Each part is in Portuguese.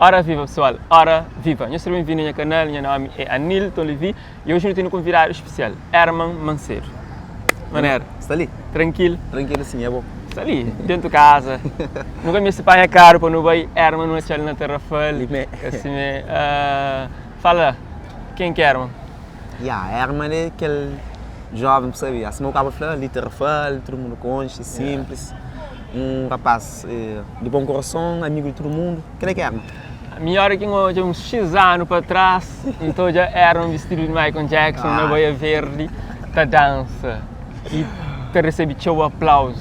Ora viva pessoal, ora viva! Eu sou bem-vindo ao canal, meu nome é Anilton Levi e hoje eu tenho um convidado especial, Herman Manceiro. Maneiro? Está ali? Tranquilo? Tranquilo sim, é bom. Está ali, dentro de casa. Nunca me apanha caro para não vai Herman não é na Terra Fale. Assim, fala, quem que é Herman? Herman é aquele jovem, sabe? Assim, o cabo fala ali, Terra Fale, todo mundo conhece, simples. Um rapaz de bom coração, amigo de todo mundo. Quem é que é Herman? A minha hora que hoje uns X anos para trás, então já era um vestido de Michael Jackson na Boia Verde, da dança e te recebi seu aplauso.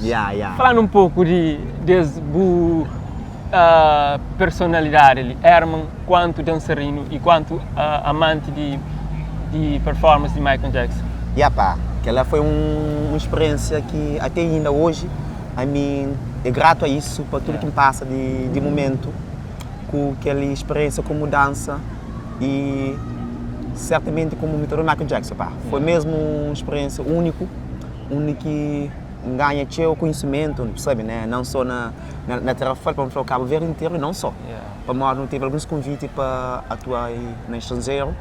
Falando um pouco de personalidade ali, Herman, quanto dançarino e quanto amante de performance de Michael Jackson. Aquela foi uma experiência que até ainda hoje a mim é grato a isso, para tudo que me passa de momento, com aquela experiência como dança e certamente como mentor do Michael Jackson. Foi mesmo uma experiência única que ganha seu conhecimento, sabe, né? Não só na Terra Fale, para o Cabo Verde inteiro, e não só. Para nós não teve alguns convites para atuar no estrangeiro,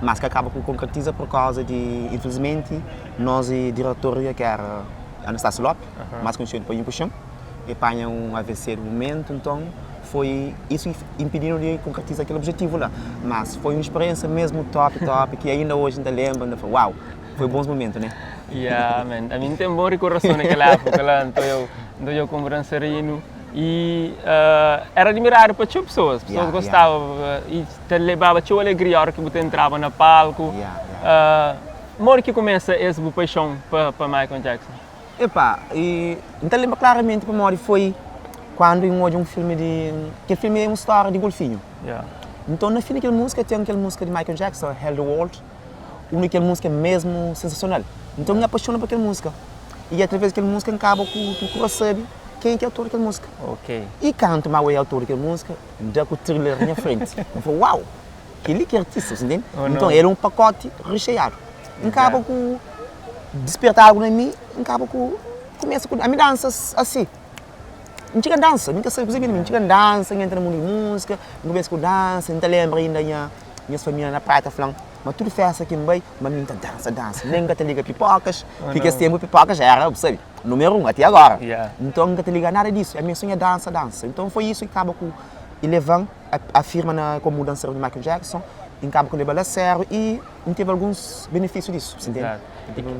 mas que acaba por concretizar por causa de, infelizmente, nós e diretoria, que era Anastácio Lopes, mais conhecido por Impuxão, e apanha um AVC no momento, então foi isso impedindo de concretizar aquele objetivo lá. Mas foi uma experiência mesmo top, que ainda hoje ainda lembro, ainda foi uau, foi bons momentos, né? A mim tem boa recordação naquela época lá, então eu como dançarino e era admirado por as pessoas gostavam e te levava a alegria a hora que você entrava no palco. Mora que começa essa paixão para Michael Jackson? E então lembro claramente para Mori foi quando eu vi um filme que filme é uma história de golfinho. Então na fim daquela música tem aquela música de Michael Jackson, Hell the World, aquela música mesmo sensacional. Então me apaixono por aquela música e através daquela música acaba com tu sabe quem é o autor daquela música. E canto mais o autor daquela música, dá com o thriller na minha frente. Eu falei, uau, que artista, entende? Então era um pacote recheado. Acaba com despertar algo em mim, acaba com começa a me dança assim. Não tinha dança, nunca sei inclusive, não tinha dança, entra no mundo de música, começa com dança, não lembro ainda minhas famílias na praia falando, mas tudo festa aqui no meio, mas não dança, nem te liga pipocas, que esse tempo pipocas já era, sabe, número 1 até agora. Então nunca te liga nada disso, a minha sonho é dança. Então foi isso que acaba com elevando a firma como dançador de Michael Jackson, acaba com levar a sério e teve alguns benefícios disso, entende?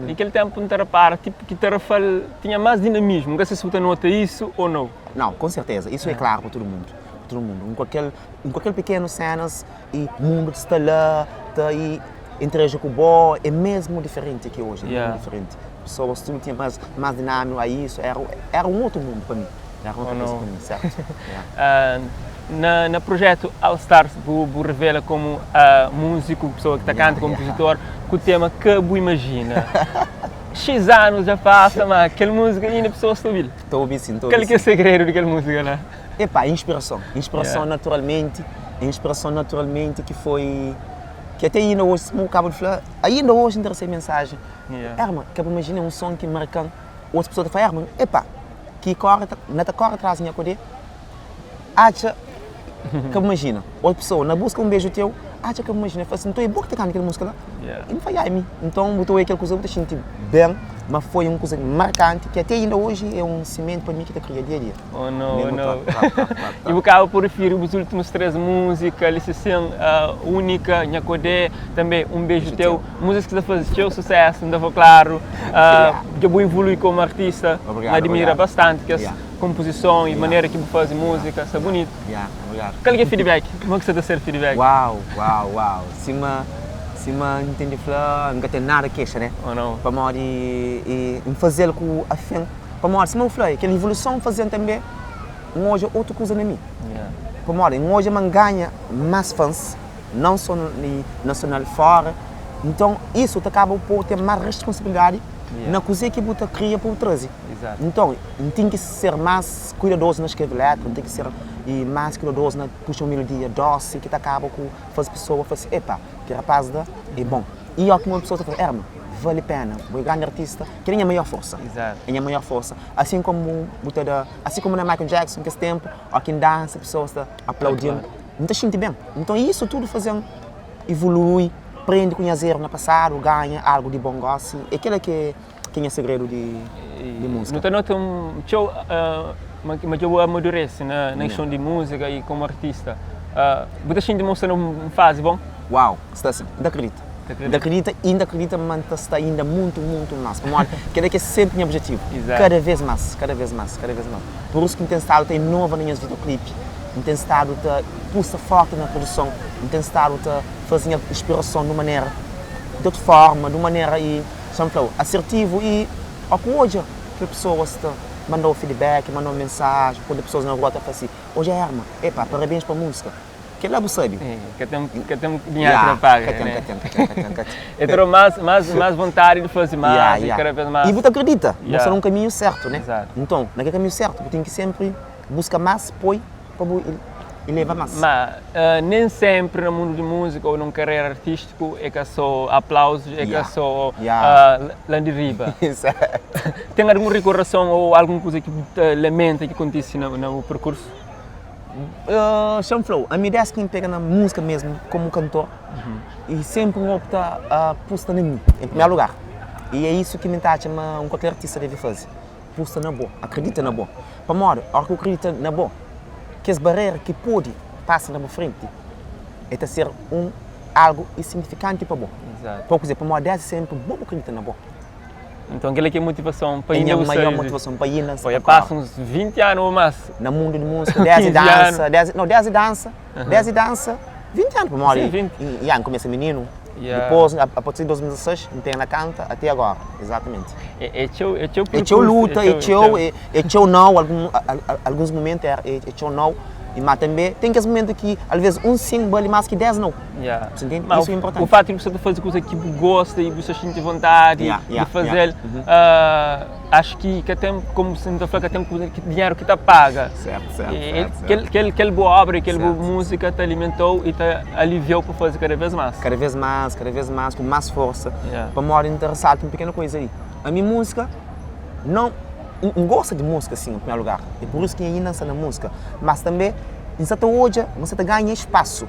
E aquele tempo não te repara, tipo que Terra Fale tinha mais dinamismo, não sei se você nota isso ou não? Não, com certeza, isso é claro para todo mundo. Em qualquer pequeno cenas e o mundo está lá, e interage com o bom, é mesmo diferente que hoje, é diferente. Pessoas tudo tinha mais dinâmico a isso, era um outro mundo para mim. Era outra coisa para mim, certo? No projeto All Stars, você revela como músico, pessoa que canta, compositor, com o tema que você imagina. X anos já passa, mas aquela música ainda a pessoa está a ouvir. Estou a ouvir sim, Qual é o segredo daquela música lá? Inspiração naturalmente que foi, que até ainda hoje, se me acabo de falar, ainda hoje ainda recebo mensagem. Herman, que imagina um som que marca, outra pessoa fala, Herman, que corre atrás da minha coisa, acha que imagina, outra pessoa, na busca um beijo teu, acha que imagina, fala assim, então é bom que te canta aquela música lá. E não foi a mim. Então, botou aquela coisa, eu senti bem, mas foi uma coisa marcante, que até ainda hoje é um cimento para mim que te cria dia a dia. Não. E o cara prefiro os últimos 3 músicas, licença única, Nhacodé, também Um Beijo Teu, músicas que fazem seu sucesso, ainda vou claro, que eu vou evoluir como artista, me admira bastante, que composição e maneira que você faz música, é bonito. Obrigado. Qual é o feedback? Como é que você dá feedback? Uau. Se me entende falar, não tem nada queixa, né? Para nós e fazer com a fim. Para nós, se me falar, aquela evolução fazendo também, hoje é outra coisa na mim. Para nós, hoje eu ganha mais fãs, não só nacional fora. Então, isso acaba por ter mais responsabilidade na coisa que você cria para o trazer. Então, tem que ser mais cuidadoso na escrever letra, tem que ser mais cuidadoso na puxar uma melodia doce, que acaba com as pessoas fazer, que rapaz é bom. E eu como uma pessoa fala, Herman, vale a pena, vou ganhar artista, que é a maior força. É a maior força. Assim como na Michael Jackson, que esse tempo, quem dança, pessoas aplaudindo, não te sente bem. Então isso tudo fazendo evolui, aprende a conhecer no passado, ganha algo de bom gosto. É aquilo que é o segredo de música. Não te nota mas eu amadurece na questão de música e como artista. Você sente mostrando uma fase bom? Uau, está assim, ainda acredita, mas está ainda muito mais. Quer que é sempre um objetivo. Exato. Cada vez mais. Por isso que tem estado tem nova nas videoclipes, tem estado a pulsa forte na produção, tem estado a fazer inspiração de maneira, de outra forma, de maneira assertivo e hoje que pessoas mandou feedback, mandou mensagem, quando as pessoas na rua estão assim, hoje é arma, parabéns para a música. Que lá você sabe? Que tem dinheiro para pagar. Então mais vontade de fazer mais, cada vez mais. E você acredita, você está no caminho certo, né? Exato. Então, naquele caminho certo, você tem que sempre buscar mais apoio para elevar mais. Mas nem sempre no mundo de música ou numa carreira artística é que só aplausos, é que só lá de riba. Tem alguma recordação ou alguma coisa que te lamenta que acontece no percurso? A minha ideia é que pega na música mesmo, como cantor, e sempre opta a postar em mim, em primeiro lugar. E é isso que me acha qualquer artista deve fazer. Posta na boa, acredita na boa. Para morrer, a hora que eu acredito na boa, que as barreiras que pode passar na minha frente, é ser algo insignificante para boa. Exato. Por exemplo, para morrer, sempre bom acreditar na boa. Então, aquela que é a motivação para ir na música. É a maior motivação para ir na música. Passa uns 20 anos ou mais. No mundo de música, 10 e dança, 10 e dança, 20 anos para morrer. 20. E começa menino. Depois, a partir de 2016, tem na canta até agora. Exatamente. É teu luta, é teu não, alguns momentos é teu não. Mas também tem aqueles momentos que, às vezes, sim vale mais que 10 não. Mas isso é importante. O fato de você fazer coisa que gosta e você sente vontade de fazer, acho que tem, como você está falando, tem dinheiro que te paga. Certo. Aquela boa obra, aquela boa música te alimentou e te aliviou para fazer cada vez mais. Cada vez mais, com mais força. Para morar interessado, uma pequena coisa aí. A minha música não gosta de música, assim, em primeiro lugar. É por isso que ainda dança na música. Mas também, hoje, você ganha espaço.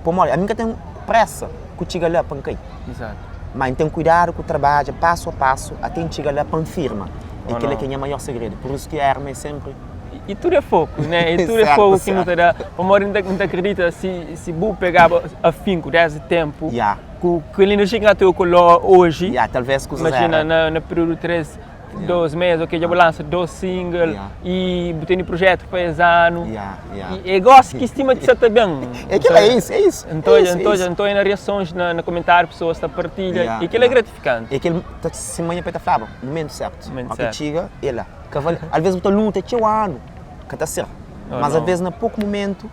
Por a mim tem pressa que chega lá para quem. Exato. Mas tem cuidado com o trabalho, passo a passo, até chegar lá para a firma. E aquele que é o maior segredo. Por isso que a arma é sempre... E tudo é foco, né? E tudo é foco que não te dá. Para não acredita se vou pegar a finco desse tempo, que ele não chega até o color hoje. Talvez coisas imagina no período 3, 2 meses, já vou lançar 2 singles e botei projeto para esse ano. E gosto que estima de ser bem. É isso. Então, nas reações, no comentário, pessoas estão partilham e aquilo é gratificante. É aquele que se manhã para falar, no momento certo. Que chega, ela. Às vezes você luta, é teu ano, que está certo. Mas às vezes, em pouco momento,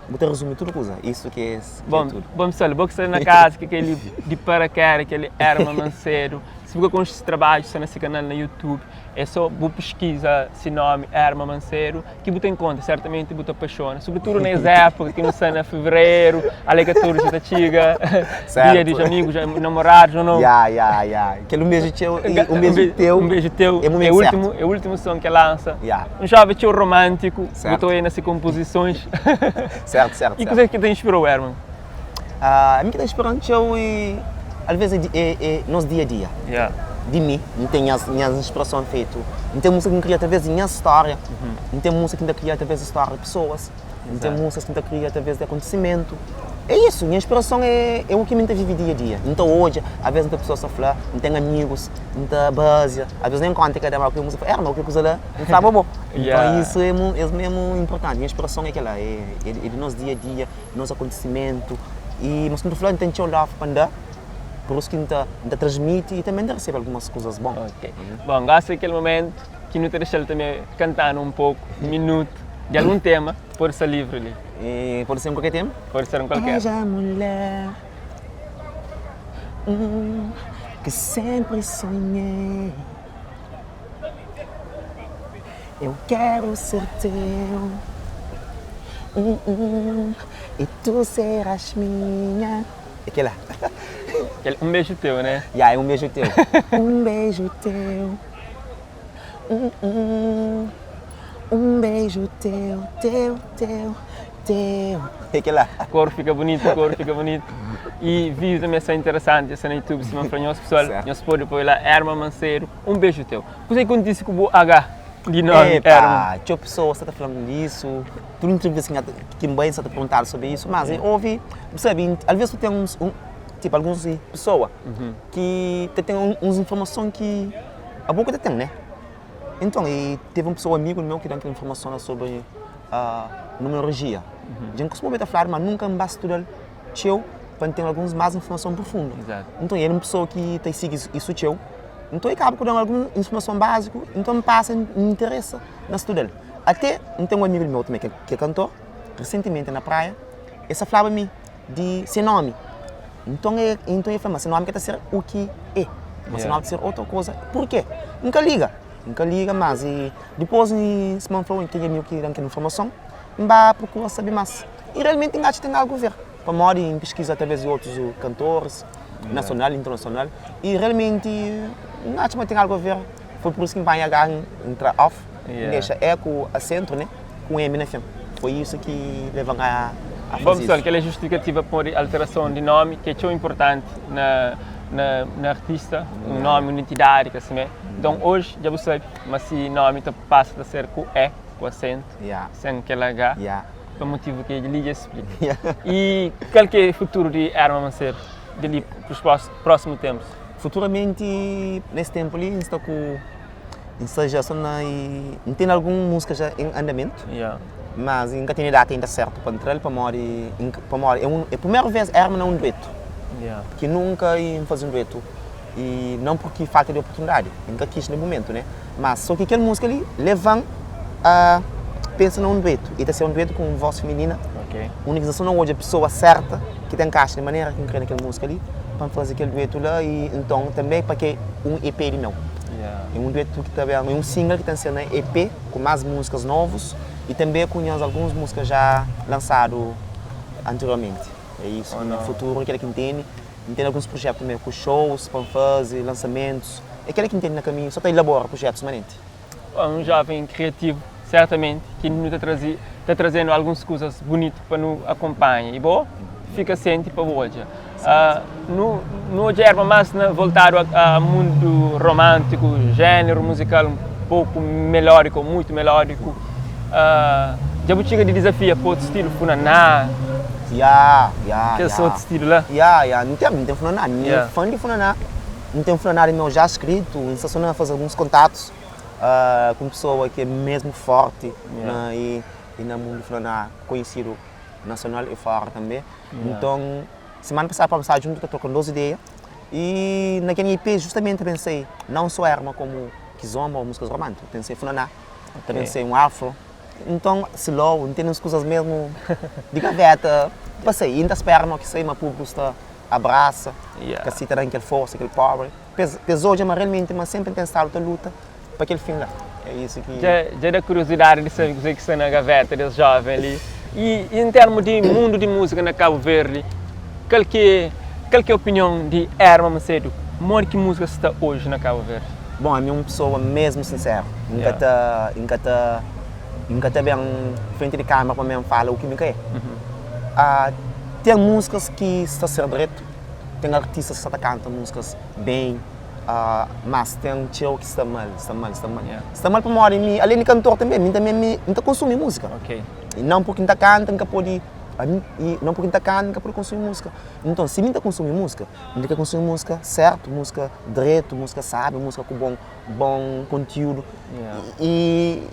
você resume tudo coisa. Isso que é tudo. Bom, pessoal, vou estar na casa, que aquele de paraquedas, aquele Herman Manceiro. Se você com esse trabalho, está nesse canal no YouTube, é só você pesquisa esse nome, Herman Manceiro, que você encontra, certamente você apaixona. Sobretudo nessa época, que não está em fevereiro, a 14 já chega, dia dos amigos, namorados ou não. Aquele beijo teu, um beijo teu, é o último som que lança. Um jovem teu romântico, botou aí nessas composições. Certo. E coisa que te inspirou, Herman? A mim que está inspirando é às vezes é nosso dia a dia. De mim, não tem minhas inspirações feitas. Não tem música que cria através de minha história. Não tem música que cria através da história de pessoas. Não tem música que cria através de acontecimento. É isso, minha inspiração é o que me vive dia a dia. Então hoje, às vezes não tem pessoas a falar, não tem amigos, não tem base, às vezes nem conta que é uma música, não, que coisa lá, não sabe bom. Então isso é mesmo importante. Minha inspiração é aquela, é do nosso dia a dia, nosso acontecimento. E mas quando falando, tem que olhar para andar. Por isso que ainda transmite e também recebe algumas coisas boas. Bom, gosto daquele momento que não te deixa também cantando um pouco, um minuto, de algum tema, pode ser livre ali. E pode ser qualquer tema? Pode ser qualquer. És a mulher que sempre sonhei. Eu quero ser teu e tu serás minha. Aquela. Um beijo teu, né? É um beijo teu. Um beijo teu. Um beijo teu, teu. É que lá. Cor fica bonito. E vídeo também é interessante, essa no YouTube, se não for nosso pessoal, nós podemos pôr lá, Herman Manceiro, um beijo teu. Você disse que o H de nome, Herman? Tinha pessoas que estão falando disso, tu entrevista que bem está a perguntar sobre isso, mas ouvi, sabe, às vezes tu tem tipo, algumas pessoas que têm umas informações que a boca tem, né? Então, teve uma pessoa amigo meu que deu informação sobre numerologia. A gente costuma falar, mas nunca me basta estudar teu para ter algumas mais informação profunda. Exato. Então, ele é uma pessoa que tem seguido isso teu. Então, eu acabo com alguma informação básica, então me passa, me interessa na estudar. Até, tem um amigo meu também que é cantor, recentemente na praia, essa falava me de seu nome. Então ele fala, mas seu nome quer ser o que é, mas seu nome quer ser outra coisa. Por quê? Nunca liga, mas depois, se me falou que tem amigo que dá informação, me vai procurar saber mais. E realmente tem algo a ver. Para morar em pesquisa através de outros cantores, nacional e internacional, e realmente acho que tem algo a ver. Foi por isso que vai entrar off, deixa eco acento, né, com M na frente. Foi isso que leva a Vamos fazer aquela justificativa por alteração de nome, que é tão importante na artista, um nome, uma identidade, assim, então hoje já você sabe, mas se nome passa a ser com E, com acento, sem aquele H, por motivo que ele lhe explica. E qual que é o futuro de Herman Manceiro, para os próximos tempos? Futuramente, nesse tempo ali, está com ensaiação e tem alguma música já em andamento, mas ainda tem data ainda certo para entrar, para morar. É a primeira vez Herman é um dueto, que nunca ia fazer um dueto, e não porque falta de oportunidade, nunca quis no momento, né? Mas só que aquela música ali leva a pensa num dueto, e está ser um dueto com voz feminina, única não hoje a pessoa certa que tem encaixe de maneira que crê naquela música ali, para fazer aquele dueto lá, e então também para que um EP de meu. É um dueto que também é um single que está sendo EP com mais músicas novas e também conheço algumas músicas já lançadas anteriormente. É isso, no futuro, aquele que entende alguns projetos também com shows, para fazer lançamentos, é aquele que entende no caminho, só está a elaborar projetos permanentes. Um jovem criativo, certamente, que nos está trazendo algumas coisas bonitas para nos acompanhar. E bom, fica sempre para hoje. No hoje era mais voltado ao mundo romântico, gênero musical um pouco melódico, muito melódico. Já vou chegar de desafio para outro estilo, funaná. Que é outro estilo lá? Não tem funaná, não fã de funaná. Não tem funaná meu já escrito, sensacional fazer alguns contatos com pessoa que é mesmo forte e no mundo funaná conhecido nacional e fora também. Então, semana passada para começar junto, estou com 12 ideias. E naquele EP justamente pensei, não só Herman como Kizomba ou músicas românticas, pensei funaná, pensei um afro. Então, slow, não tem umas coisas mesmo de gaveta. Passei, ainda espero que seja uma público abraça, que assim terá aquela força, aquele power. Pesou já, mas realmente, mas sempre tem estado de luta para aquele fim lá. É isso que... Já da curiosidade de saber o que está na gaveta desse jovem ali. E em termos de mundo de música na Cabo Verde, qual que é a opinião de Herman Manceiro? Como que música está hoje na Cabo Verde? Bom, a minha uma pessoa mesmo sincera. Nunca está bem frente de câmera para mim falar o que me quer. Tem músicas que estão a ser direto, tem artistas que estão a cantar músicas bem, mas tem tio que está mal. Está mal para morar em mim, além de cantor também não consumir música. E não porque não canta, não pode consumir música. Então, se não consumir música, não quer consumir música certo, música direto, música sábia, música com bom conteúdo. E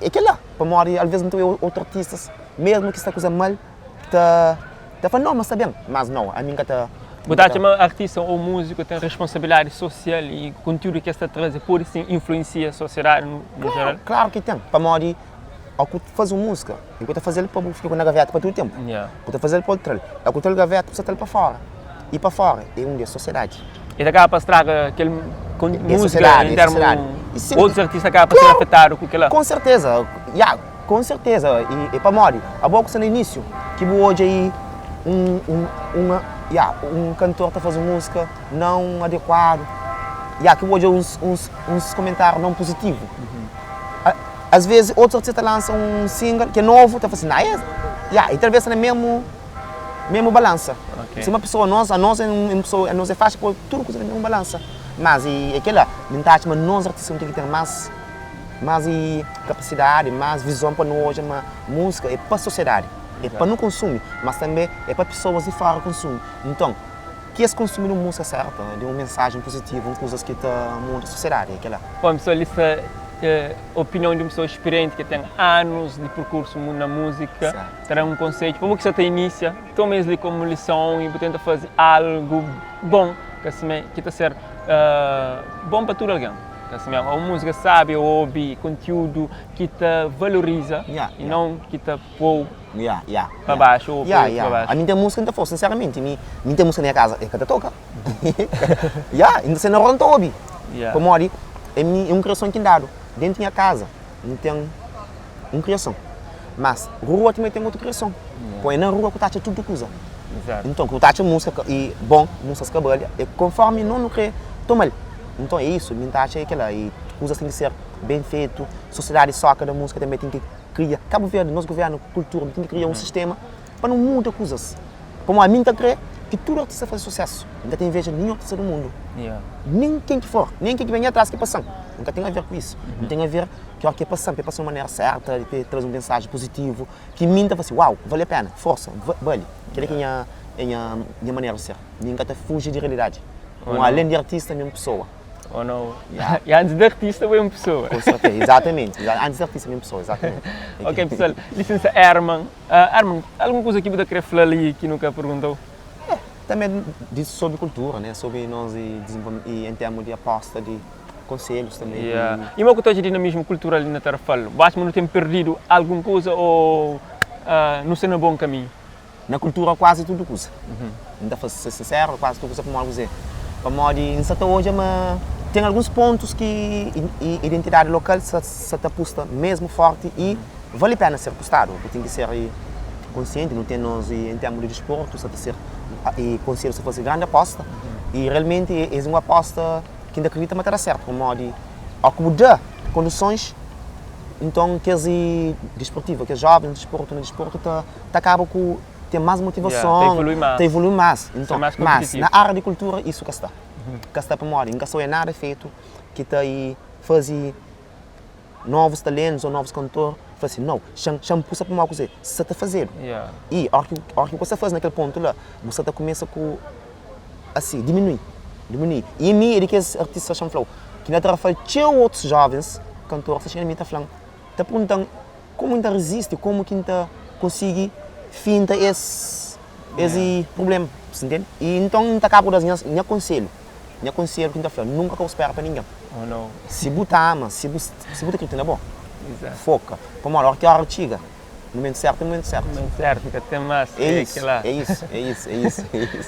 é que lá, para morar, às vezes não tem outros artistas, mesmo que está coisa mal, está falando, não, mas está bem, mas não, a mim que está... Você uma artista ou músico tem responsabilidade social e conteúdo que está trazendo, por isso influencia a sociedade no geral? Claro que tem, para morar, ao que fazer música, eu vou fazer para ficar na gaveta para todo o tempo. Vou fazer para o trem, ao que eu gaveta precisa estar para fora. E para fora é um da sociedade. E acaba para estragar aquele música em termos outros artistas acabam para ser afetados com aquela. Com certeza, com certeza. E para morar, a boa coisa no início, que hoje aí um cantor está fazendo música não adequado, que hoje uns comentários não positivos. Às vezes outros artistas lançam um single que é novo, está fazendo, E talvez na mesmo balança. Okay. Se uma pessoa, nós é fácil pôr tudo coisa na mesma balança. Mas e aquela, mas nós artistas temos que ter mais capacidade, mais visão para nós hoje, uma música é para a sociedade, é para não consumir, mas também é para pessoas de fora consumir. Então, que é consumir uma música certa, de uma mensagem positiva, coisas que muda a sociedade, aquela. Bom, pessoal, isso é a opinião de uma pessoa experiente que tem anos de percurso na música, terá um conceito, como que você tem inicia, toma isso como lição e tenta fazer algo bom, que está ser bom para todo alguém. A música sabe, ouve conteúdo que te valoriza e não que te põe para baixo ou para baixo. A minha tem música, então, sinceramente, minha tem música na minha casa, é que te toca. Ainda você não ronda ouve. Como eu digo, é uma criação que dado dentro da minha casa, não tem uma criação. Mas rua também tem outra criação. Põe na rua que está tudo coisa. Então, que está música e bom, música escabalha, e conforme não quer, toma. Então é isso, minha taxa é aquela, e coisas têm que ser bem feito, a sociedade soca da música também tem que criar, Cabo Verde, nosso governo, cultura, tem que criar um sistema para não mudar coisas. Como a minha crê que todo artista faz sucesso, ainda tem inveja de nenhum artista do mundo. Nem quem que for, nem quem que vem atrás que passam, nunca tem a ver com isso. Não tem a ver que é passando de maneira certa, de trazer um mensagem positivo, que minta assim, uau, vale a pena, força, vale. Aquela que é a minha maneira de ser, ninguém te fuge de realidade. Além de artista, é uma pessoa. Ou não? E antes de artista, foi uma pessoa. Com certeza, exatamente. Antes de artista, é uma pessoa, exatamente. Ok, pessoal. Licença, Herman. Herman, alguma coisa que você queria falar ali que nunca perguntou? Também disse sobre cultura, né? Sobre nós e em termos de aposta, de conselhos também. E uma coisa de dinamismo cultural ali na Terra fala, basta não ter perdido alguma coisa ou não ser no bom caminho? Na cultura, quase tudo coisa. Ainda para ser sincero, quase tudo coisa para mal dizer. Para modo de, hoje, tem alguns pontos que a identidade local se está posta mesmo forte e vale a pena ser postado. Tem que ser consciente, não tem nós em termos de desporto, se ser consciente se fosse grande aposta e realmente é uma aposta que ainda acredita mas terá certo, como modo de acomodar condições, então que as desportivas, que os jovens no desporto acabam com ter mais motivação, evolui mais. Então, mas na área de cultura isso que está. Que está para moda, nunca só é nada feito que está aí fazer novos talentos ou novos cantores, assim, não, chama puxa para uma coisa, você está fazendo. E a hora que você faz naquele ponto lá, você está começa com assim, diminuir. E em mim, ele que os artistas chamam que ainda faz outros jovens cantores, que ainda falando, está perguntando como ainda resiste, como que ainda consegue finta esse problema, você entende? E então ainda acaba das minhas conselho. Minha conselho que ainda nunca espera para ninguém. Oh, não. Se botar ama, se botar acredita é bom. Exato. Foca. Como a hora que a hora chega. No momento certo, no momento certo. No momento certo, que até mais. É isso.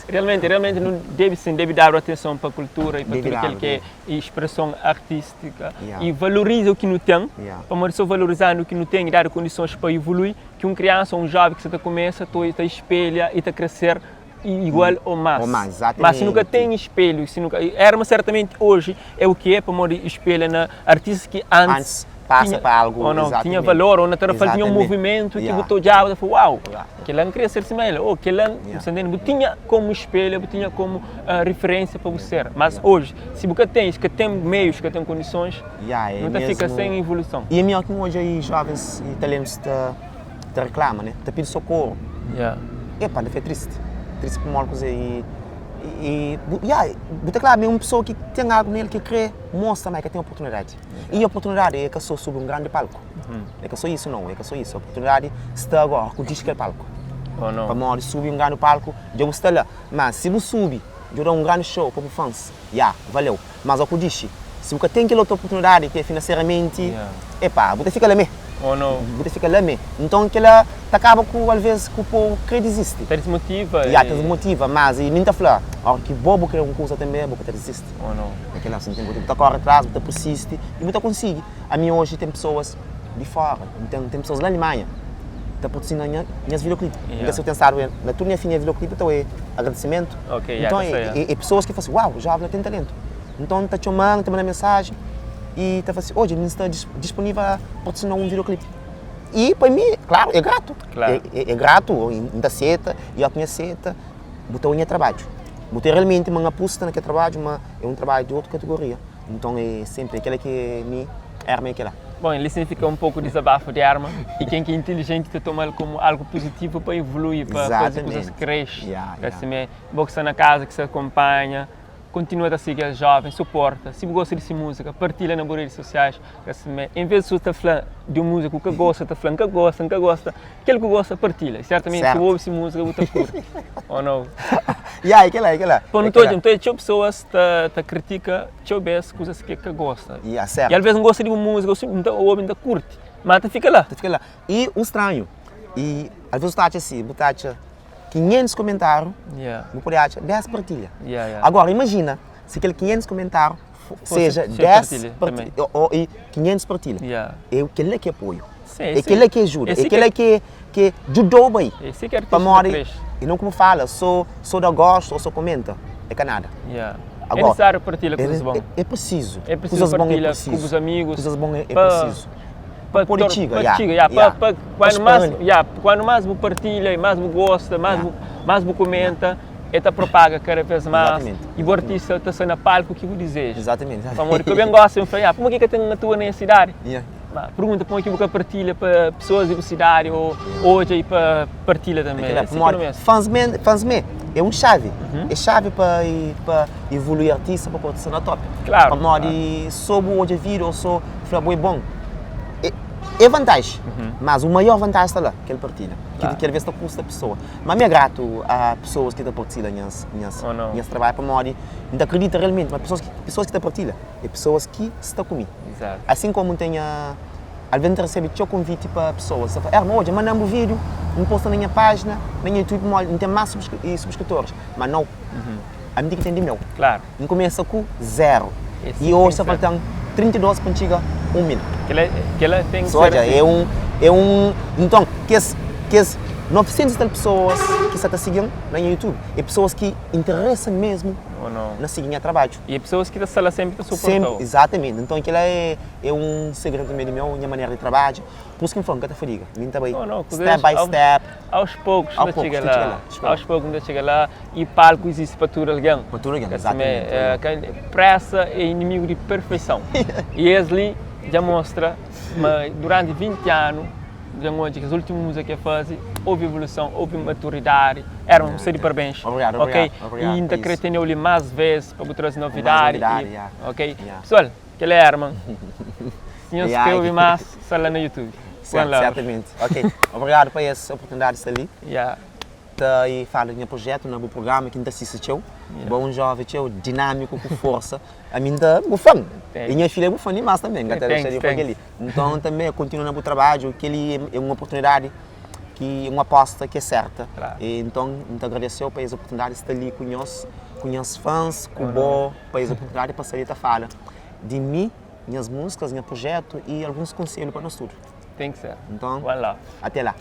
Realmente não deve dar atenção para a cultura e para tudo aquilo que é expressão artística e valoriza o que não tem, para só valorizar o que não tem e dar condições para evoluir, que criança ou um jovem que você começa, está espelha e está crescer igual ou mais. Mas se nunca tem espelho, se nunca Herman certamente hoje é o que é para morrer espelho na artista que antes passa para algo ou não tinha valor ou na tarefa tinha um movimento que botou já e falou uau, aquele ano queria ser semelhante ou aquele ano tinha como espelho, tinha como referência para você. Mas hoje, se você tem meios, que tem condições, não fica sem evolução. E é melhor que hoje aí jovens talentos te reclamam, né? Te pedem socorro. Epa, é triste por uma coisa Buta claro, é uma pessoa que tem algo nele que crê, mostra mais que tem oportunidade. E a oportunidade é que eu sou sobre um grande palco. É que só isso não, é que só isso. A oportunidade está agora com o disco palco. Para modo de subir um grande palco, eu estou lá. Mas se você subir, eu dou um grande show para os fãs, valeu. Mas ao que disse, se você tem aquela outra oportunidade que é financeiramente, você fica lá mesmo. Você fica lá mesmo. Então que ela acaba com, às vezes, com o povo que desiste. Te desmotiva. Te desmotiva, mas e nem está falando. A que bobo quer uma coisa também, você desiste. Aquela assim, você corre atrás, você persiste e você consegue. A mim hoje tem pessoas de fora, tem pessoas na Alemanha, que estão minhas videoclipes. Então se eu pensar na tua minha filha videoclipe, então é agradecimento. Então é pessoas que falam uau, o jovem tem talento. Então está te chamando, está mandando mensagem. E está assim, hoje ele está disponível para patrocinar um videoclipe. E para mim, claro, é grato. Claro. É grato, ainda aceita, e eu conheço, botou em trabalho. Botou realmente uma aposta naquele trabalho, mas é um trabalho de outra categoria. Então é sempre aquela que me arma aquela. Bom, ele significa um pouco de desabafo de arma e quem que é inteligente te toma como algo positivo para evoluir, para fazer coisas crescer. Assim, boxa na casa que se acompanha, continua a seguir os jovens, suporta. Se gosta de música, partilha nas redes sociais. Assim, em vez de você falar de um músico que gosta, está falando que gosta, aquele que gosta, partilha. Certamente, se ouve música, você curte. Ou não? Aquela. Quando tem pessoas que criticam, tem coisas que gosta. E às vezes não gosta de uma música, ou ouve, não curte. Mas fica lá. E o estranho, e às vezes você assim, você 500 comentários, não pode achar 10 partilha. Agora, imagina se aquele 500 comentários seja 10 partilha, ou 500 partilha. É aquele que apoio, é aquele que ajuda, é aquele que ajudou bem. Para morrer, e não como fala, só dá gosto ou só comenta, é que nada. Agora, é necessário partilhar coisas boas. É preciso. É preciso partilhar com os amigos. Coisas boas é preciso. Política, quando mais você partilha, mais você gosta, mais você comenta, ela propaga cada vez mais. Exatamente. E o artista está sendo a palco que você deseja. Exatamente. Porque eu bem gosto, eu falo, como é que tem na tua cidade? Pergunta para que você partilha para pessoas da cidade ou hoje para partilha também. Fãs-me é um chave. É chave para evoluir artista, para poder ser na top. Claro. Para morrer sob o hoje vir ou só foi bom. É vantagem, mas o maior vantagem está lá, que ele partilha, que ele vê se custa a pessoa. Mas é grato a pessoas que partilham minhas trabalho para morrer. Não acredita realmente, mas pessoas que partilham, é pessoas que estão comigo. Exato. Assim como tenho, às vezes recebo o convite para pessoas, você fala, hoje mandamos um vídeo, não posto na minha página, na minha YouTube, não tem mais subscritores, mas não, a mim tem que ter de meu. Claro. Não começa com 0. E hoje só faltam 32 para chegar a 1 mil. Que ela tem que ser assim. Então, que as 900 pessoas que estão seguindo no YouTube, é pessoas que interessam mesmo na seguir trabalho. E pessoas que estão sempre suportam. Exatamente. Então, aquilo é um segredo meu, minha maneira de trabalho. Por isso que me falam que está feliz. Step by step. Aos poucos ainda chega lá. E palco existe para tudo alguém. Para tudo alguém, exatamente. Pressa é inimigo de perfeição. E ele já mostra, mas durante 20 anos, as últimas músicas que faz, houve evolução, houve maturidade, eram um de parabéns. Obrigado. E ainda queria ter mais vezes para trazer novidade. Ok? Pessoal, que é Herman. Se não se ouve mais, está lá no YouTube. Certamente. Ok. Obrigado por essa oportunidade de estar ali. E falo do meu projeto, no meu programa que ainda assistiu. Bom jovem, dinâmico, com força. A mim está bufando. E minha filha é bufando demais também. Então também eu continuo no meu trabalho, que ele é uma oportunidade, uma aposta que é certa. Claro. E, então, muito agradeceu por essa oportunidade de estar ali com os fãs, com o Bo, por essa oportunidade para sair da fala de mim, minhas músicas, meu projeto e alguns conselhos para nós tudo. Tem que ser. Então, até lá.